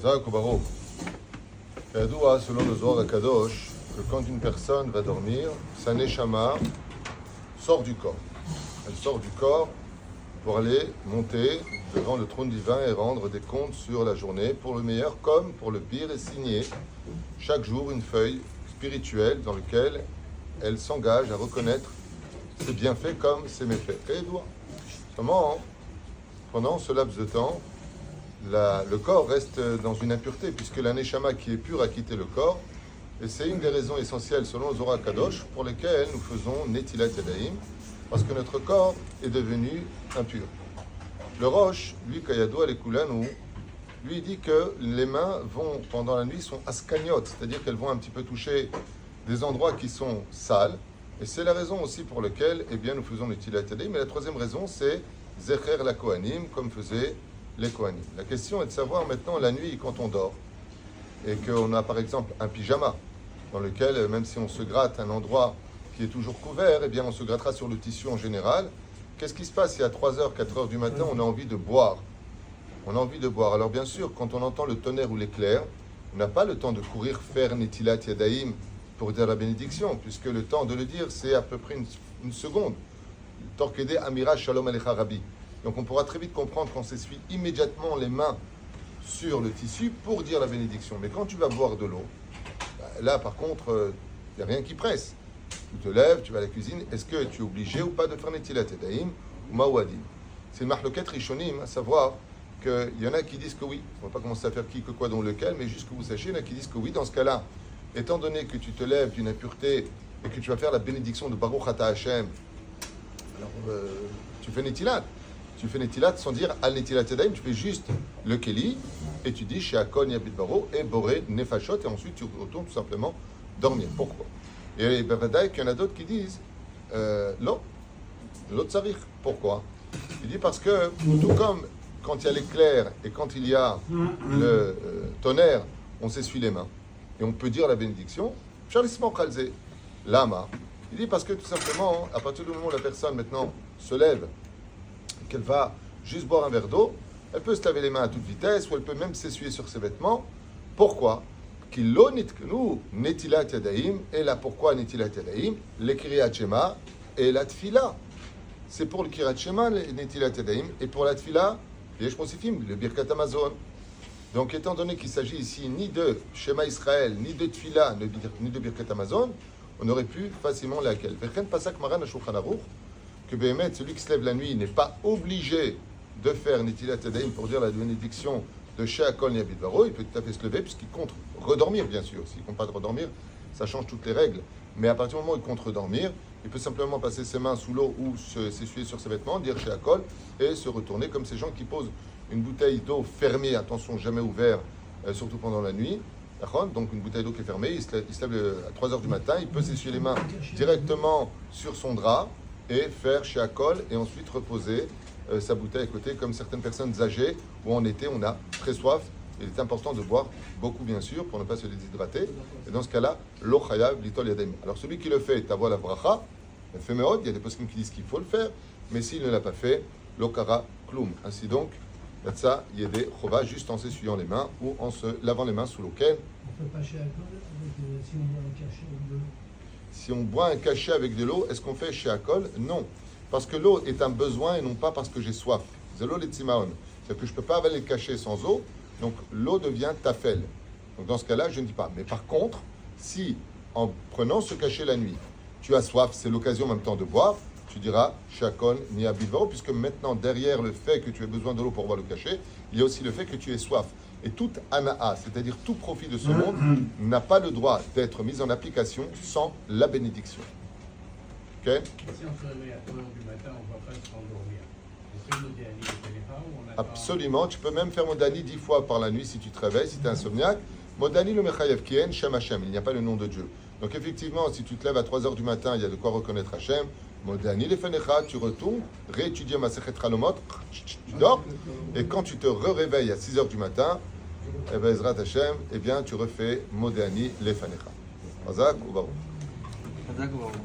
Zak ou Baruch. Kadoua, selon le Zohar Kadosh, que quand une personne va dormir, sa neshama sort du corps. Elle sort du corps pour aller monter devant le trône divin et rendre des comptes sur la journée, pour le meilleur comme pour le pire, et signer chaque jour une feuille spirituelle dans laquelle elle s'engage à reconnaître ses bienfaits comme ses méfaits. Et doit. Seulement, pendant ce laps de temps, le corps reste dans une impureté, puisque la neshama qui est pure a quitté le corps, et c'est une des raisons essentielles, selon le Zohar Kadosh, pour lesquelles nous faisons Netilat Yadayim, parce que notre corps est devenu impur. Le Roche, lui, Kayado Alekulanu, lui dit que les mains vont, pendant la nuit, sont askaniot, c'est-à-dire qu'elles vont un petit peu toucher des endroits qui sont sales, et c'est la raison aussi pour laquelle, eh bien, nous faisons Netilat Yadayim. Mais la troisième raison, c'est Zecher la Kohanim, comme faisaient les Kohanim. La question est de savoir maintenant, la nuit, quand on dort, et qu'on a par exemple un pyjama, dans lequel, même si on se gratte un endroit qui est toujours couvert, eh bien on se grattera sur le tissu en général. Qu'est-ce qui se passe si à 3h, 4h du matin, on a envie de boire? On a envie de boire. Alors bien sûr, quand on entend le tonnerre ou l'éclair, on n'a pas le temps de courir faire Netilat Yadayim pour dire la bénédiction, puisque le temps de le dire, c'est à peu près une seconde. Torquede Amira Shalom Alecha Rabbi. Donc on pourra très vite comprendre qu'on s'essuie immédiatement les mains sur le tissu pour dire la bénédiction. Mais quand tu vas boire de l'eau, là par contre, il n'y a rien qui presse. Tu te lèves, tu vas à la cuisine, est-ce que tu es obligé ou pas de faire Netilat Yadayim ou Maouadim? C'est une marloquette rishonim, à savoir qu'il y en a qui disent que oui. On ne va pas commencer à faire qui, que quoi, dans lequel, mais juste que vous sachiez, il y en a qui disent que oui. Dans ce cas-là, étant donné que tu te lèves d'une impureté et que tu vas faire la bénédiction de Baruch Ata Hashem, alors tu fais Netilat. Tu fais Netilat sans dire Al Netilat Yadayim, tu fais juste le Keli et tu dis Sheakon Yabit Baro et Boré Nefashot et ensuite tu retournes tout simplement dormir. Pourquoi? Et Bevadaï, qu'il y en a d'autres qui disent l'autre tsarich. Pourquoi? Il dit parce que tout comme quand il y a l'éclair et quand il y a le tonnerre, on s'essuie les mains et on peut dire la bénédiction. Charissement Khalze, Lama. Il dit parce que tout simplement, à partir du moment où la personne maintenant se lève, qu'elle va juste boire un verre d'eau, elle peut se laver les mains à toute vitesse ou elle peut même s'essuyer sur ses vêtements. Pourquoi? Kilo nitkenu netilat yadayim. Et là, pourquoi netilat yadayim? Le kriyat shema et la tfila. C'est pour le kriyat shema, le netilat yadayim, et pour la tfila, yesh mosifim, le birkat Hamazon. Donc, étant donné qu'il s'agit ici ni de Shema Israël, ni de tfila, ni de birkat Hamazon, on aurait pu facilement laquelle. Vechen pasak maran shulchan aruch, que Béhémet, celui qui se lève la nuit, n'est pas obligé de faire Netilat Yadayim pour dire la bénédiction de Sheakol Yabit Baro. Il peut tout à fait se lever puisqu'il compte redormir, bien sûr. S'il ne compte pas de redormir, ça change toutes les règles. Mais à partir du moment où il compte redormir, il peut simplement passer ses mains sous l'eau ou s'essuyer sur ses vêtements, dire Sheakol et se retourner comme ces gens qui posent une bouteille d'eau fermée, attention, jamais ouverte, surtout pendant la nuit. Donc une bouteille d'eau qui est fermée, il se lève à 3h du matin, il peut s'essuyer les mains directement sur son drap et faire Sheakol et ensuite reposer sa bouteille à côté, comme certaines personnes âgées où en été on a très soif. Il est important de boire beaucoup, bien sûr, pour ne pas se déshydrater. Et dans ce cas-là, lo chayav litol yadayim. Alors celui qui le fait, t'avoue la bracha, il fait meod, il y a des poskim qui disent qu'il faut le faire, mais s'il ne l'a pas fait, lo kara klum. Ainsi donc, yatsa yede chova, juste en s'essuyant les mains ou en se lavant les mains sous l'eau. On ne peut pas chez alcool si on boit un cachet ou deux. Si on boit un cachet avec de l'eau, est-ce qu'on fait Sheakol? Non. Parce que l'eau est un besoin et non pas parce que j'ai soif. C'est l'eau les tzimaon. C'est que je ne peux pas avaler le cachet sans eau, donc l'eau devient tafel. Donc dans ce cas-là, je ne dis pas. Mais par contre, si en prenant ce cachet la nuit, tu as soif, c'est l'occasion en même temps de boire, tu diras Sheakol ni abidvaro, puisque maintenant, derrière le fait que tu aies besoin de l'eau pour boire le cachet, il y a aussi le fait que tu aies soif. Et toute ana'a, c'est-à-dire tout profit de ce monde, n'a pas le droit d'être mis en application sans la bénédiction. Ok? Si on se réveille à 3h du matin, on ne va pas s'endormir. Est-ce que Modéani ne connaît pas ou on attend? Absolument. Tu peux même faire Modani 10 fois par la nuit si tu te réveilles, si tu es insomniaque. Modani le Mechayev Kien, Shem Hashem. Il n'y a pas le nom de Dieu. Donc effectivement, si tu te lèves à 3h du matin, il y a de quoi reconnaître Hashem. Modani le Fenecha, tu retournes, réétudier Masechet Halomot, tu dors. Et quand tu te réveilles à 6h du matin, eh bien, Ezrat Hashem, eh bien, tu refais Modani le Fenecha. Hazak ou Baruch. Hazak ou Baruch.